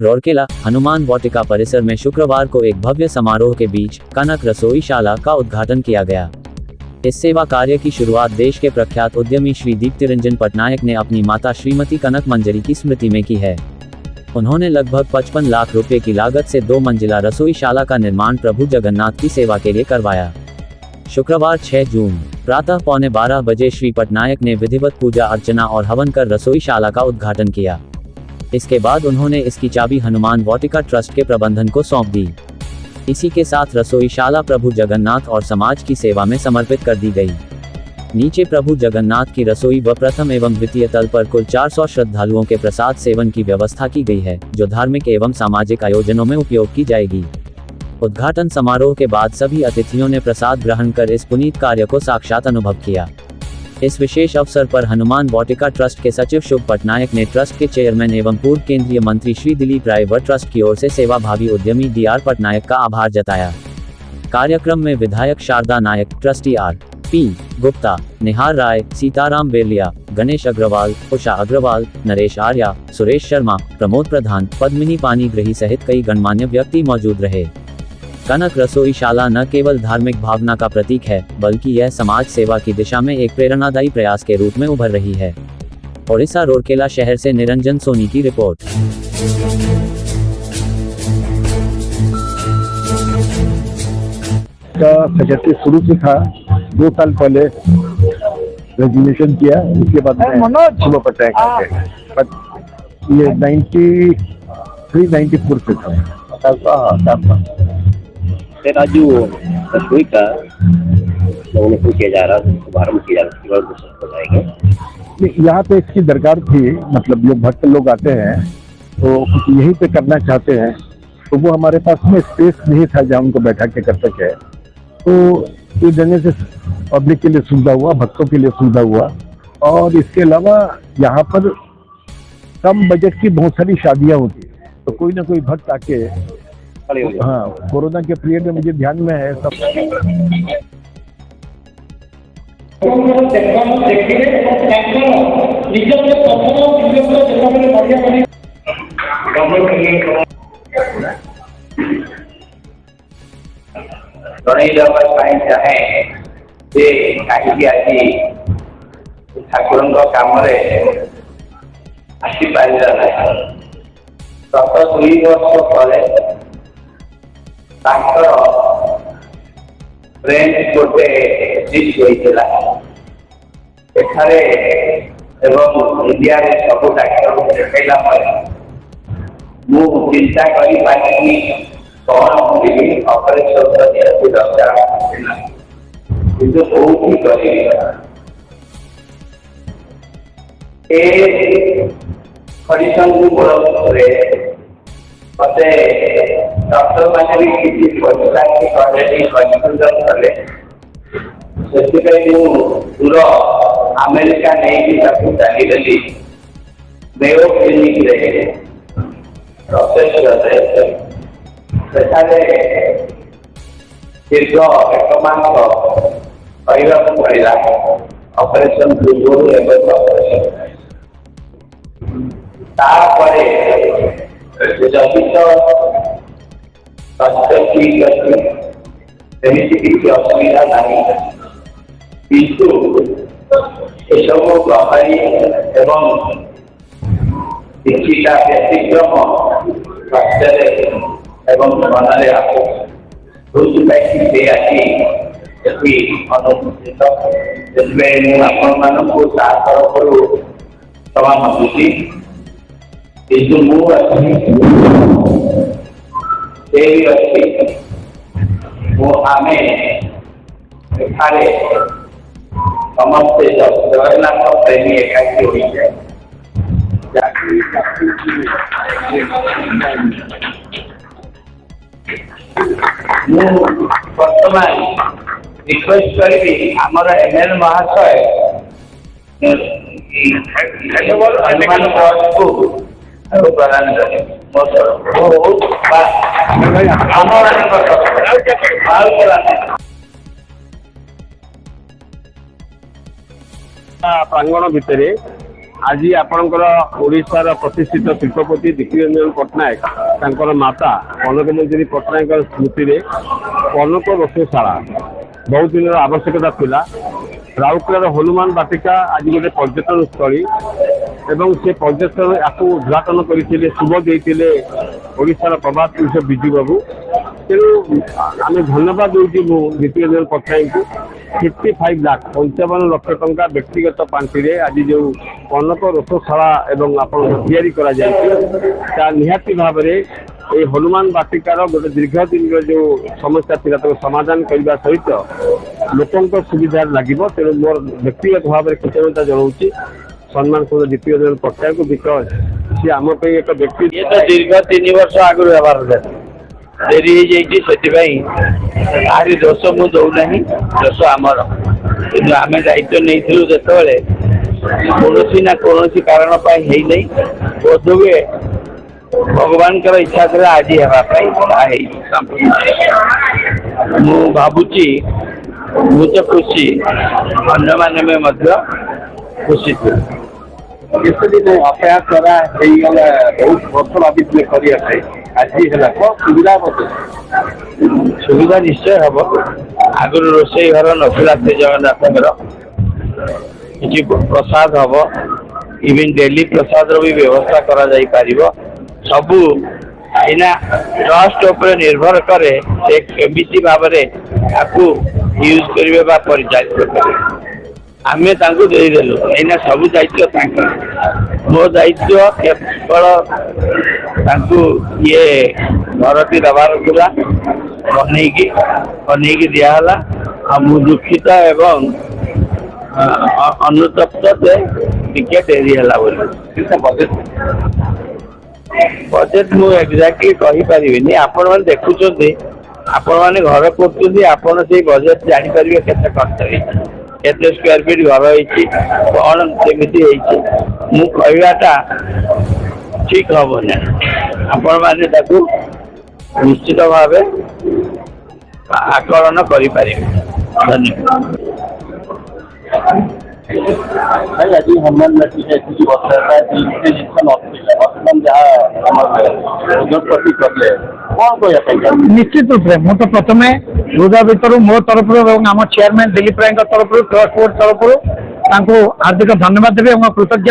रौरकेला हनुमान वाटिका परिसर में शुक्रवार को एक भव्य समारोह के बीच कनक रसोईशाला का उद्घाटन किया गया। इस सेवा कार्य की शुरुआत देश के प्रख्यात उद्यमी श्री दीप्तिरंजन पटनायक ने अपनी माता श्रीमती कनक मंजरी की स्मृति में की है। उन्होंने लगभग 55 लाख रुपए की लागत से 2 मंजिला रसोईशाला का निर्माण प्रभु जगन्नाथ की सेवा के लिए करवाया। शुक्रवार 6 जून प्रातः 11:15 बजे श्री पटनायक ने विधिवत पूजा अर्चना और हवन कर रसोईशाला का उद्घाटन किया। इसके बाद उन्होंने इसकी चाबी हनुमान वाटिका ट्रस्ट के प्रबंधन को सौंप दी। इसी के साथ रसोईशाला प्रभु जगन्नाथ और समाज की सेवा में समर्पित कर दी गई। नीचे प्रभु जगन्नाथ की रसोई व प्रथम एवं द्वितीय तल पर कुल 400 श्रद्धालुओं के प्रसाद सेवन की व्यवस्था की गई है, जो धार्मिक एवं सामाजिक आयोजनों में उपयोग की जाएगी। उद्घाटन समारोह के बाद सभी अतिथियों ने प्रसाद ग्रहण कर इस पुनीत कार्य को साक्षात अनुभव किया। इस विशेष अवसर पर हनुमान वाटिका ट्रस्ट के सचिव शुभ पटनायक ने ट्रस्ट के चेयरमैन एवं पूर्व केंद्रीय मंत्री श्री दिलीप राय व ट्रस्ट की ओर से सेवाभावी उद्यमी DR पटनायक का आभार जताया। कार्यक्रम में विधायक शारदा नायक, ट्रस्टी R.P. गुप्ता, निहार राय, सीताराम बेरलिया, गणेश अग्रवाल, उषा अग्रवाल, नरेश आर्या, सुरेश शर्मा, प्रमोद प्रधान, पद्मिनी पानीग्रही सहित कई गणमान्य व्यक्ति मौजूद रहे। कनक रसोईशाला न केवल धार्मिक भावना का प्रतीक है, बल्कि यह समाज सेवा की दिशा में एक प्रेरणादायी प्रयास के रूप में उभर रही है। ओडिशा रौरकेला शहर से निरंजन सोनी की रिपोर्ट। सेक्रेटरी शुरू से था, 2 साल पहले रेजिग्नेशन किया, उसके बाद शुभ पटनायक ये 93-94 से था। राजू रसोई का लोगों किया जा रहा है, शुभारम्भ किया जा रहा है। यहाँ पे इसकी दरकार थी, मतलब जो भक्त लोग आते हैं तो कुछ यहीं पे करना चाहते हैं, तो वो हमारे पास में स्पेस नहीं था जहाँ उनको बैठा के कर सके। तो ये देने से पब्लिक के लिए सुविधा हुआ, भक्तों के लिए सुविधा हुआ। और इसके अलावा यहाँ पर कम बजट की बहुत सारी शादियाँ होती है, तो कोई ना कोई भक्त आके, हाँ, कोरोना के पीरियड में मुझे ध्यान में है सब ठाकुर कम आसपार गत 2 वर्ष ट्रेन गोटे होता इंडिया सब डाक्टर देखला मुझे चिंता करी कौन ऑपरेशन दरकार किंतु बहुत खड़ीसन मत डॉक्टर मैंने भी किसी पैसा कन्फ्यूजन कले दूर अमेरिका नहीं चलीगली मेयो क्लिनिक दीर्घ 1 मास पड़ा ऑपरेशन पूर्व ऑपरेशन जदि तो स्वास्थ्य ठीक अच्छे किसी असुविधा नहीं, किंतु सब गहरी एवं किसी व्यतिक्रम स्वास्थ्य मन में आसी अनुसूचित आपण मान तरफ क्षमा मांगुची किंतु समस्ते जगन्नाथ प्रेमी एकाकी हो जाए बर्तमान रिक्वेस्ट करी आमर ML महाशय प्रदान करें प्रांगण भितर आज आपणकर ओडिशार प्रतिष्ठित शिल्पपति दीप्तिरंजन पट्टनायक तांकर माता कनक मंजरी पट्टनायक स्मृति में कनक रोषशाला बहुत दिन आवश्यकता थिला। राउरकेलार हनुमान बाटिका आज गोटे पर्यटन स्थली एवं से पर्यटन आपको उद्घाटन करते शुभ देते ओडिशार प्रभात पुरुष विजु बाबू। तेणु आम धन्यवाद दूसरी दीप्तिरंजन पट्टनायक को 55 लाख 55 लक्ष टंका व्यक्तिगत पांठि आज जो कनक रोषशाला एवं या निहाती भाव में ये हनुमान बाटिकार गोटे दीर्घ दिन जो समस्या थी समाधान करने सहित लोकों सुविधा लगे। तेणु मोर व्यक्तिगत भाव में कृतज्ञता जनाऊँगी सम्मान सहित दीप्तिरंजन पट्टनायक को बिकज सी आम एक व्यक्ति तो दीर्घ 3 वर्ष आगु व्यवहार डेरी हो दोष मु दौना दोष आमर कि आम दायित्व नहीं जिते कौन ना कौन कारण नहीं बोध हुए भगवान इच्छा थे आज मु भावुची मु तो खुशी अन्य मैंने खुशी थे अपेक्षा करा बहुत वर्ष भावी करने आज सुविधा सुविधा निश्चय हम आगुरी रोषे घर नथिला से जगन्नाथ कि प्रसाद हम इवन डेली प्रसाद भी व्यवस्था करा जाई पारिबो सबू एना ट्रस्ट उपर निर्भर करे से केमिति भाव में आपको यूज करिवे बा परिचालित करिवे आमे तांको देदेलु एना सब दायित्व मो दायित्व केवल तांको ये घरटी दबार था बनईकी दिहला मु दुखित एवं अनुतप्त टिके डेरी है बजेट मु एक्जाक्टली कही पारिबिनी आपण माने देखुछन्ते आपण माने घर करछन्ते आपण से बजेट जानि परिबे केते खर्च होई केते स्क्वायर फीट घर होईची कोन सेमिति होईची मु कहवाटा ठीक हबने आपण माने ताकू निश्चित भावे आकलन करि पारिबे। धन्यवाद भाई आज हनुमान बाटिका की वर्तमान जहाँ उद्योगपति कले कौन कह निश्चित रूप से मु तो प्रथम हृदय भर मो तरफ आम चेयरमैन दिलीप राय तरफ ट्रस्ट बोर्ड तरफ हार्दिक धन्यवाद देवी कृतज्ञ।